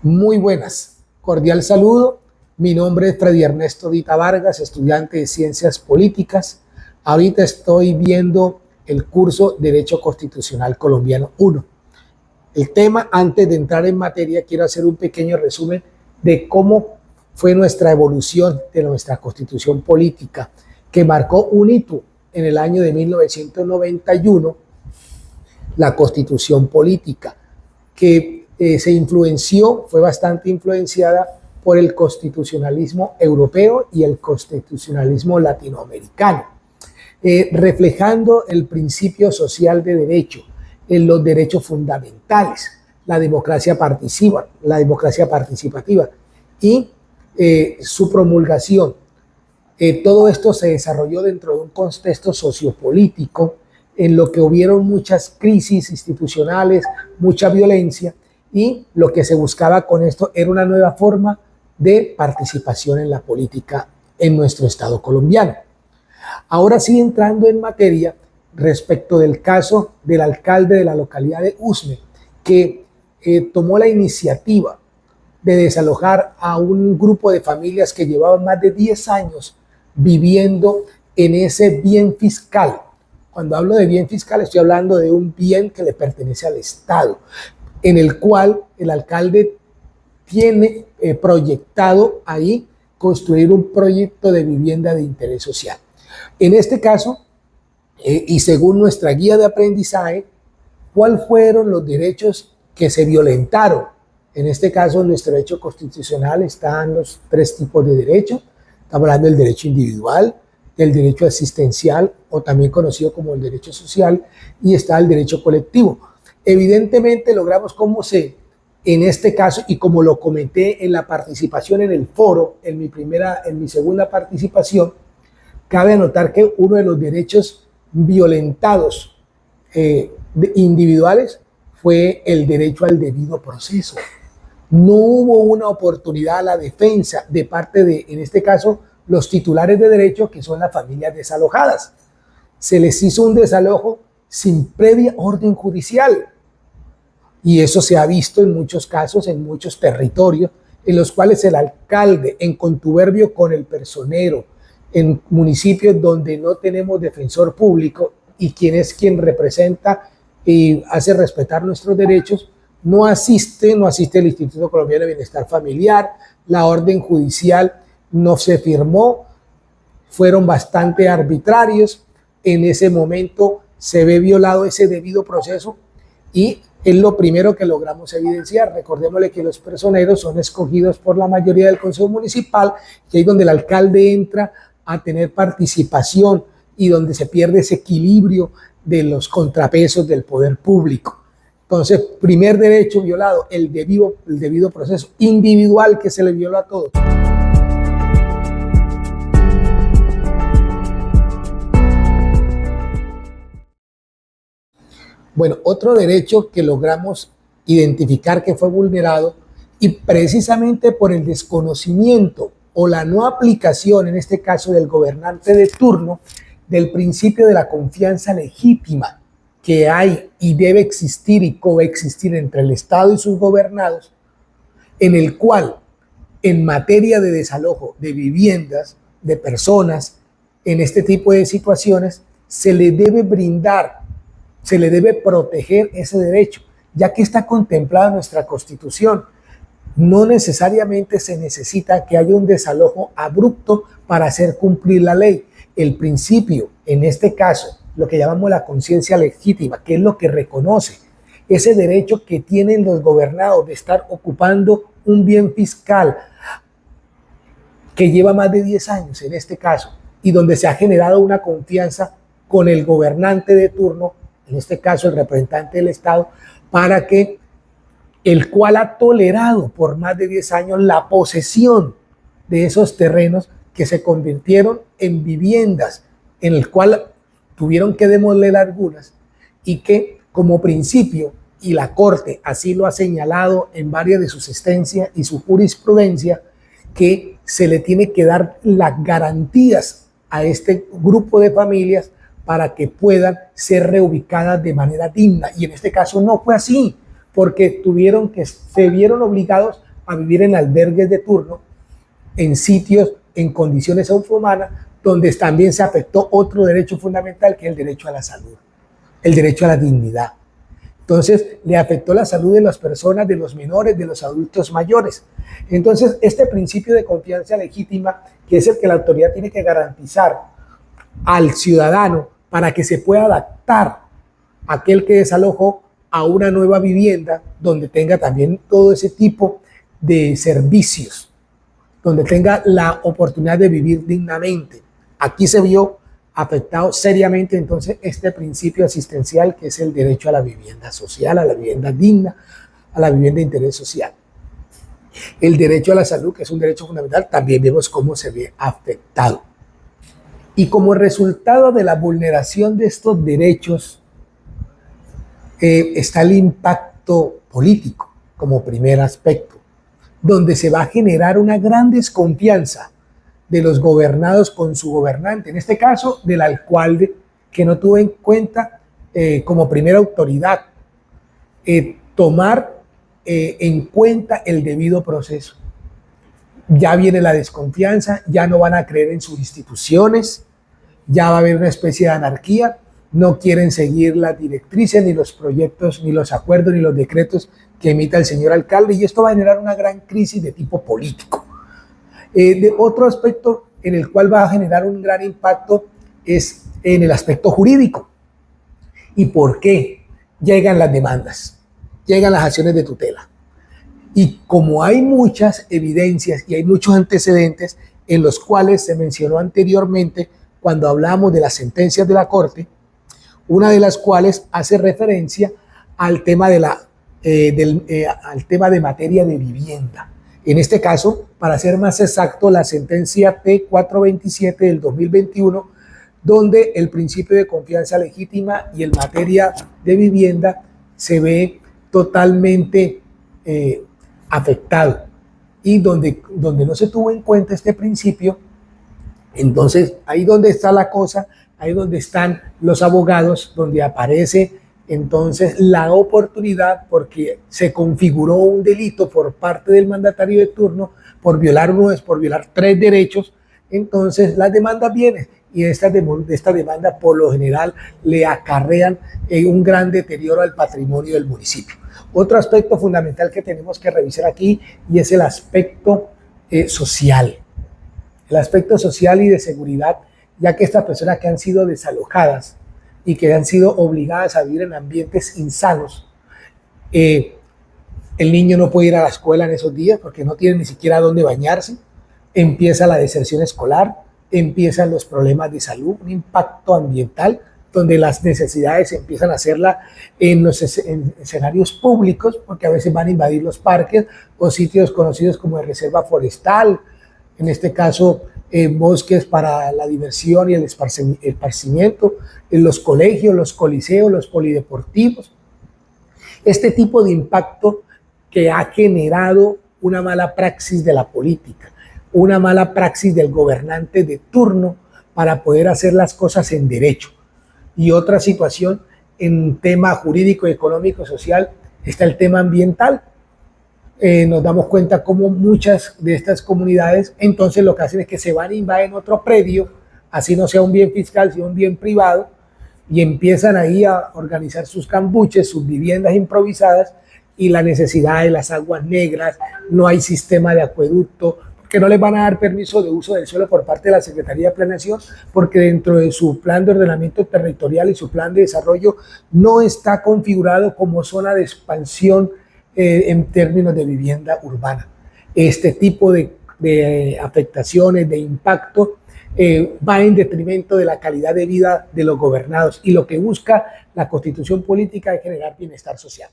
Muy buenas, cordial saludo. Mi nombre es Freddy Ernesto Dita Vargas, estudiante de Ciencias Políticas. Ahorita estoy viendo el curso Derecho Constitucional Colombiano 1. El tema, antes de entrar en materia, quiero hacer un pequeño resumen de cómo fue nuestra evolución de nuestra Constitución Política, que marcó un hito en el año de 1991, la Constitución Política, que fue bastante influenciada por el constitucionalismo europeo y el constitucionalismo latinoamericano, reflejando el principio social de derecho, en los derechos fundamentales, la democracia participativa y su promulgación. Todo esto se desarrolló dentro de un contexto sociopolítico en lo que hubieron muchas crisis institucionales, mucha violencia, y lo que se buscaba con esto era una nueva forma de participación en la política en nuestro Estado colombiano. Ahora sí, entrando en materia, respecto del caso del alcalde de la localidad de Usme, que tomó la iniciativa de desalojar a un grupo de familias que llevaban más de 10 años viviendo en ese bien fiscal. Cuando hablo de bien fiscal, estoy hablando de un bien que le pertenece al Estado, en el cual el alcalde tiene proyectado ahí construir un proyecto de vivienda de interés social. En este caso, y según nuestra guía de aprendizaje, ¿cuáles fueron los derechos que se violentaron? En este caso, en nuestro derecho constitucional están los 3 tipos de derechos. Estamos hablando del derecho individual, del derecho asistencial, o también conocido como el derecho social, y está el derecho colectivo. Evidentemente logramos en este caso, y como lo comenté en la participación en el foro, en mi segunda participación, cabe anotar que uno de los derechos violentados individuales fue el derecho al debido proceso. No hubo una oportunidad a la defensa de parte de, en este caso, los titulares de derecho, que son las familias desalojadas. Se les hizo un desalojo sin previa orden judicial. Y eso se ha visto en muchos casos, en muchos territorios, en los cuales el alcalde, en contubernio con el personero, en municipios donde no tenemos defensor público y quien representa y hace respetar nuestros derechos, no asiste el Instituto Colombiano de Bienestar Familiar, la orden judicial no se firmó, fueron bastante arbitrarios. En ese momento se ve violado ese debido proceso y es lo primero que logramos evidenciar. Recordémosle que los personeros son escogidos por la mayoría del Consejo Municipal, que es donde el alcalde entra a tener participación y donde se pierde ese equilibrio de los contrapesos del poder público. Entonces, primer derecho violado, el debido proceso individual que se le viola a todos. Bueno, otro derecho que logramos identificar que fue vulnerado, y precisamente por el desconocimiento o la no aplicación, en este caso del gobernante de turno, del principio de la confianza legítima que hay y debe existir y coexistir entre el Estado y sus gobernados, en el cual, en materia de desalojo de viviendas, de personas, en este tipo de situaciones, se le debe proteger ese derecho, ya que está contemplado en nuestra Constitución. No necesariamente se necesita que haya un desalojo abrupto para hacer cumplir la ley. El principio, en este caso, lo que llamamos la conciencia legítima, que es lo que reconoce ese derecho que tienen los gobernados de estar ocupando un bien fiscal que lleva más de 10 años en este caso, y donde se ha generado una confianza con el gobernante de turno, en este caso el representante del Estado, para que el cual ha tolerado por más de 10 años la posesión de esos terrenos que se convirtieron en viviendas, en el cual tuvieron que demoler algunas, y que como principio, y la Corte así lo ha señalado en varias de sus sentencias y su jurisprudencia, que se le tiene que dar las garantías a este grupo de familias para que puedan ser reubicadas de manera digna. Y en este caso no fue así, porque se vieron obligados a vivir en albergues de turno, en sitios, en condiciones infrahumanas, donde también se afectó otro derecho fundamental, que es el derecho a la salud, el derecho a la dignidad. Entonces, le afectó la salud de las personas, de los menores, de los adultos mayores. Entonces, este principio de confianza legítima, que es el que la autoridad tiene que garantizar al ciudadano para que se pueda adaptar aquel que desalojó a una nueva vivienda donde tenga también todo ese tipo de servicios, donde tenga la oportunidad de vivir dignamente. Aquí se vio afectado seriamente entonces este principio asistencial, que es el derecho a la vivienda social, a la vivienda digna, a la vivienda de interés social. El derecho a la salud, que es un derecho fundamental, también vemos cómo se ve afectado. Y como resultado de la vulneración de estos derechos, está el impacto político como primer aspecto, donde se va a generar una gran desconfianza de los gobernados con su gobernante, en este caso del alcalde, que no tuvo en cuenta como primera autoridad tomar en cuenta el debido proceso. Ya viene la desconfianza, ya no van a creer en sus instituciones, ya va a haber una especie de anarquía, no quieren seguir las directrices, ni los proyectos, ni los acuerdos, ni los decretos que emita el señor alcalde, y esto va a generar una gran crisis de tipo político. De otro aspecto en el cual va a generar un gran impacto es en el aspecto jurídico. ¿Y por qué? Llegan las demandas, llegan las acciones de tutela. Y como hay muchas evidencias y hay muchos antecedentes en los cuales se mencionó anteriormente cuando hablamos de las sentencias de la Corte, una de las cuales hace referencia al tema de al tema de materia de vivienda. En este caso, para ser más exacto, la sentencia T427 del 2021, donde el principio de confianza legítima y en materia de vivienda se ve totalmente afectado, y donde no se tuvo en cuenta este principio. Entonces, ahí donde está la cosa, ahí donde están los abogados, donde aparece entonces la oportunidad, porque se configuró un delito por parte del mandatario de turno por violar tres derechos. Entonces las demandas vienen, y esta demanda por lo general le acarrean un gran deterioro al patrimonio del municipio. Otro aspecto fundamental que tenemos que revisar aquí, y es el aspecto social. El aspecto social y de seguridad, ya que estas personas que han sido desalojadas y que han sido obligadas a vivir en ambientes insanos, el niño no puede ir a la escuela en esos días porque no tiene ni siquiera dónde bañarse, empieza la deserción escolar, empiezan los problemas de salud, un impacto ambiental, donde las necesidades empiezan a hacerla en los escenarios públicos, porque a veces van a invadir los parques o sitios conocidos como de reserva forestal, en este caso bosques para la diversión y el esparcimiento, en los colegios, los coliseos, los polideportivos. Este tipo de impacto que ha generado una mala praxis de la política, una mala praxis del gobernante de turno para poder hacer las cosas en derecho. Y otra situación en tema jurídico, económico, social, está el tema ambiental. Nos damos cuenta cómo muchas de estas comunidades entonces lo que hacen es que se van e invaden otro predio, así no sea un bien fiscal, sino un bien privado, y empiezan ahí a organizar sus cambuches, sus viviendas improvisadas, y la necesidad de las aguas negras, no hay sistema de acueducto, que no les van a dar permiso de uso del suelo por parte de la Secretaría de Planeación, porque dentro de su plan de ordenamiento territorial y su plan de desarrollo no está configurado como zona de expansión en términos de vivienda urbana. Este tipo de afectaciones, de impacto, va en detrimento de la calidad de vida de los gobernados, y lo que busca la Constitución política es generar bienestar social.